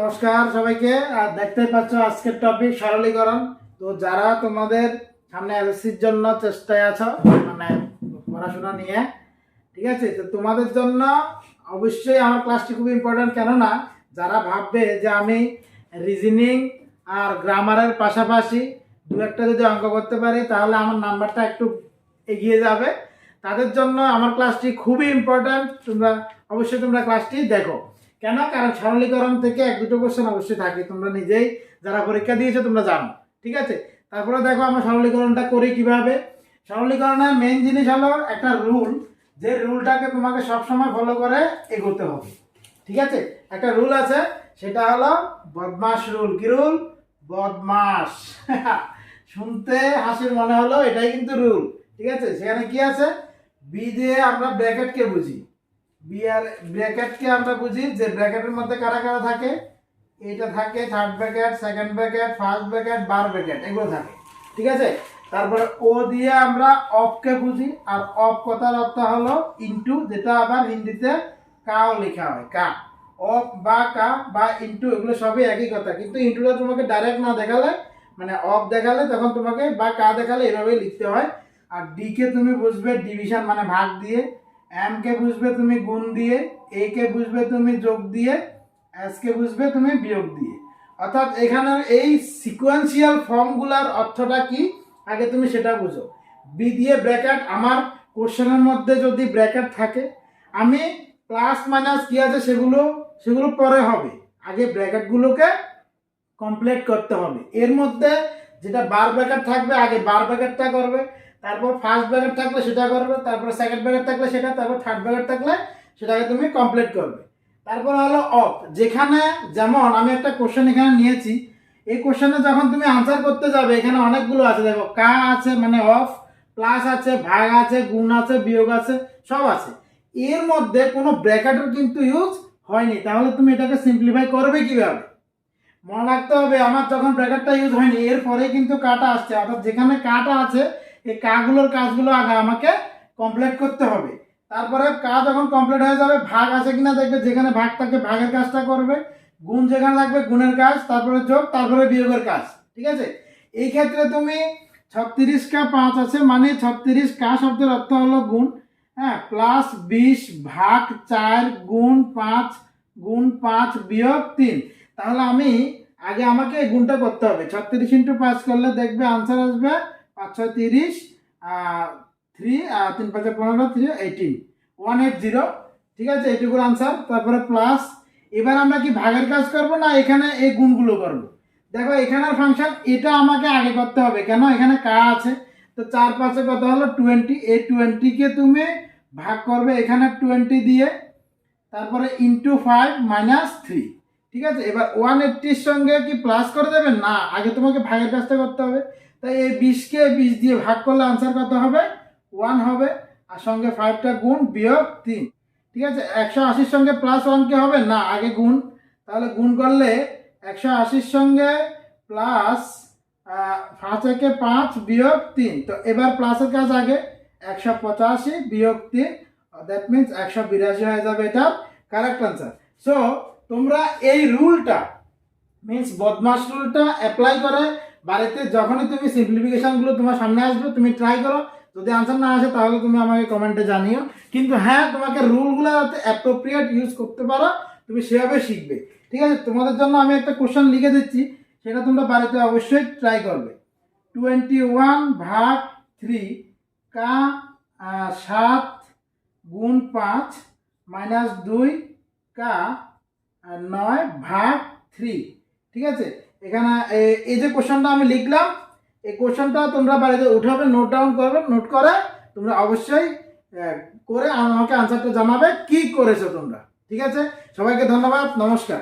নমস্কার সবাইকে। আর দেখতে পাচ্ছ আজকের টপিক সরলীকরণ। তো যারা তোমাদের সামনে এসএসসির জন্য চেষ্টায় আছো, মানে পড়াশোনা নিয়ে, ঠিক আছে, তো তোমাদের জন্য অবশ্যই আমার ক্লাসটি খুব ইম্পর্টেন্ট। কেননা যারা ভাববে যে আমি রিজনিং আর গ্রামারের পাশাপাশি দু একটা যদি অঙ্ক করতে পারি তাহলে আমার নাম্বারটা একটু এগিয়ে যাবে, তাদের জন্য আমার ক্লাসটি খুবই ইম্পর্ট্যান্ট। অবশ্যই তোমরা ক্লাসটি দেখো। কেন? কারণ সরলীকরণ থেকে এক দুটো কোশ্চেন অবশ্যই থাকে, তোমরা নিজেই যারা পরীক্ষা দিয়েছো তোমরা জানো, ঠিক আছে। তারপরে দেখো আমরা সরলীকরণটা করি কিভাবে। সরলীকরণের মেইন জিনিস হলো একটা রুল, যে রুলটাকে তোমাকে সবসময় ফলো করে এগোতে হবে, ঠিক আছে। একটা রুল আছে, সেটা হলো বদমাস রুল। কি রুল? বদমাস। শুনতে হাসির মনে হলো, এটাই কিন্তু রুল, ঠিক আছে। সেখানে কি আছে? বি দিয়ে আমরা ব্র্যাকেটকে বুঝি, বি আর ব্র্যাকেটকে আমরা বুঝি যে ব্র্যাকেটের মধ্যে কারা কারা থাকে। এটা থাকে third bracket, second bracket, first bracket, বার ব্র্যাকেট, এগুলো থাকে, ঠিক আছে। তারপরে ও দিয়ে আমরা অফকে বুঝি, আর অফ কথার অর্থ হলো ইনটু, যেটা আবার হিন্দিতে কাও লেখা হয়, কা। অফ বা কা বা ইনটু এগুলো সবই একই কথা, কিন্তু ইনটুটা তোমাকে ডাইরেক্ট না দেখালে, মানে অফ দেখালে তখন তোমাকে, বা কা দেখালে এভাবেই লিখতে হয়। আর ডি কে তুমি বুঝবে ডিভিশন মানে ভাগ দিয়ে, এম কে বুঝবে তুমি গুণ দিয়ে, এ কে বুঝবে তুমি যোগ দিয়ে, এস কে বুঝবে তুমি বিয়োগ দিয়ে। অর্থাৎ এখানের এই সিকোয়েন্সিয়াল ফর্মগুলোর অর্থটা কি আগে তুমি সেটা বুঝো। বি দিয়ে ব্র্যাকেট, আমার কোশ্চেনের মধ্যে যদি ব্র্যাকেট থাকে, আমি প্লাস মাইনাস কি আছে সেগুলো পরে হবে, আগে ব্র্যাকেটগুলোকে কমপ্লিট করতে হবে। এর মধ্যে যেটা বার ব্র্যাকেট থাকবে আগে বার ব্র্যাকেটটা করবে, তারপর ফার্স্ট ব্র্যাকেট থাকলে সেটা করবে, তারপর সেকেন্ড ব্র্যাকেট থাকলে সেটা, তারপর থার্ড ব্র্যাকেট থাকলে সেটাকে তুমি কমপ্লিট করবে। তারপর হলো অফ, যেখানে যেমন আমি একটা কোশ্চেন এখানে নিয়েছি, এই কোশ্চেনে যখন তুমি আনসার করতে যাবে এখানে অনেকগুলো আছে, দেখো কা আছে মানে অফ, প্লাস আছে, ভাগ আছে, গুণ আছে, বিয়োগ আছে, সব আছে। এর মধ্যে কোনো ব্র্যাকেটের কিন্তু ইউজ হয়নি, তাহলে তুমি এটাকে সিম্পলিফাই করবে কিভাবে? মনে রাখতে হবে আমার যখন ব্র্যাকেটটা ইউজ হয়নি এরপরে কিন্তু কাটা আসছে, অর্থাৎ যেখানে কাটা আছে এই কাগুলোর কাজগুলো আগে আমাকে কমপ্লিট করতে হবে। তারপরে কাজ যখন কমপ্লিট হয়ে যাবে, ভাগ আছে কিনা দেখবে, যেখানে ভাগ থাকে ভাগের কাজটা করবে, গুণ যেখানে থাকবে গুণের কাজ, তারপরে যোগ, তারপরে বিয়োগের কাজ, ঠিক আছে। এই ক্ষেত্রে তুমি 36 কা 5 আছে মানে 36 কা শব্দের অর্থ হলো গুণ, হ্যাঁ, প্লাস 20 ভাগ 4 গুণ 5 গুণ 5 বিয়োগ 3। তাহলে আমি আগে আমাকে এই গুণটা করতে হবে। 36 ইন্টু 5 করলে দেখবে আনসার আসবে 5 6 30, 3 3 5 15, 3 18, 180, ঠিক আছে, এইটুকুর আনসার। তারপরে প্লাস, এবার আমরা কি ভাগের কাজ করব না এখানে এই গুণগুলো করব? দেখো এখানের ফাংশন এটা আমাকে আগে করতে হবে, কেন? এখানে কা আছে, তো 4 5 কত হলো 20, এই 20কে তুমি ভাগ করবে এখানে 20 দিয়ে, তারপরে ইন্টু 5 মাইনাস 3, ঠিক আছে। এবার 180-র সঙ্গে কি প্লাস করে দেবেন? না, আগে তোমাকে ভাগের কাজটা করতে হবে। তাই এই 20কে 20 দিয়ে ভাগ করলে আনসার কত হবে? 1 হবে, আর সঙ্গে 5টা গুণ বিয়োগ 3, ঠিক আছে। 180-র সঙ্গে প্লাস 1 কে হবে না, আগে গুণ, তাহলে গুণ করলে 180-র সঙ্গে প্লাস 5 একে 5 বিয়োগ 3, তো এবার প্লাসের কাজ আগে, 185 বিয়োগ 3, দ্যাট মিনস 182 হয়ে যাবে এটা কারেক্ট আনসার। সো তোমরা এই রুলটা মিনস বদমাস রুলটা অ্যাপ্লাই করে বাড়িতে যখনই তুমি সিম্পলিফিকেশনগুলো তোমার সামনে আসবে তুমি ট্রাই করো। যদি আনসার না আসে তাহলে তুমি আমাকে কমেন্টে জানিও, কিন্তু হ্যাঁ তোমাকে রুলগুলো যাতে অ্যাপ্রোপ্রিয়েট ইউজ করতে পারো তুমি সেভাবে শিখবে, ঠিক আছে। তোমাদের জন্য আমি একটা কোশ্চেন লিখে দিচ্ছি, সেটা তোমরা বাড়িতে অবশ্যই ট্রাই করবে। 21 ভাগ 3 কা 7 গুণ 5 মাইনাস 2 কা 9 ভাগ 3, ঠিক আছে। এখানে এই যে কোশ্চেনটা আমি লিখলাম, এই কোশ্চেনটা তোমরা বাড়িতে উঠাবে, নোট ডাউন করবে, নোট করে তোমরা অবশ্যই করে আমাকে আনসারটা জানাবে কি করেছো তোমরা, ঠিক আছে। সবাইকে ধন্যবাদ, নমস্কার।